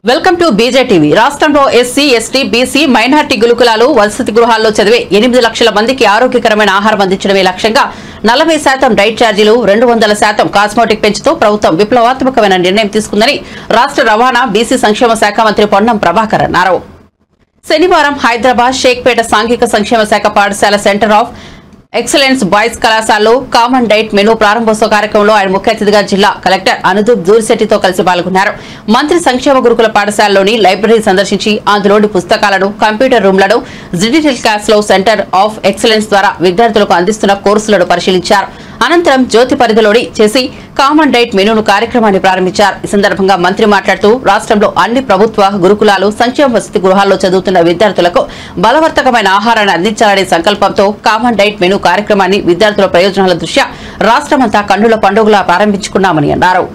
Welcome to బీజేటీవీ. రాష్ట్రంలో SC, ST, BC, minority గురుకులాలు, వసతి గృహాల్లో చదివే 8 లక్షల మందికి ఆరోగ్యకరమైన ఆహారం అందించడమే లక్ష్యంగా 40% డైట్ ఛార్జీలు, 200% కాస్మోటిక్ పెంచుతూ ప్రభుత్వం విప్లవాత్మకమైన నిర్ణయం తీసుకుందని రాష్ట్ర రవాణా, బీసీ సంక్షేమ శాఖ మంత్రి పొన్నం ప్రభాకర్ అన్నారు. శనివారం హైదరాబాద్ షేక్పేట సాంఘిక సంక్షేమ శాఖ పాఠశాల సెంటర్ ఆఫ్ ఎక్సలెన్స్ బాయ్స్ కళాశాలలో కామన్ డైట్ మెనూ ప్రారంభోత్సవ కార్యక్రమంలో ఆయన ముఖ్య అతిథిగా జిల్లా కలెక్టర్ అనుదూప్ దూరిశెట్టితో కలిసి పాల్గొన్నారు. మంత్రి సంక్షేమ గురుకుల పాఠశాలలోని లైబ్రరీ సందర్శించి అందులోని పుస్తకాలను, కంప్యూటర్ రూమ్లను డిజిటల్ క్లాస్ లో సెంటర్ ఆఫ్ ఎక్సలెన్స్ ద్వారా విద్యార్థులకు అందిస్తున్న కోర్సులను పరిశీలించారు. అనంతరం జ్యోతి పరిధిలోని చేసి కామన్ డైట్ మెనూను కార్యక్రమాన్ని ప్రారంభించారు. ఈ సందర్భంగా మంత్రి మాట్లాడుతూ రాష్ట్రంలో అన్ని ప్రభుత్వ గురుకులాలు, సంక్షేమ వసతి గృహాల్లో చదువుతున్న విద్యార్థులకు బలవర్తకమైన ఆహారాన్ని అందించాలనే సంకల్పంతో కామన్ డైట్ మెనూ కార్యక్రమాన్ని విద్యార్థుల ప్రయోజనాల దృష్ట్యా రాష్ట్రమంతా కన్నుల పండుగలా ప్రారంభించుకున్నామని అన్నారు.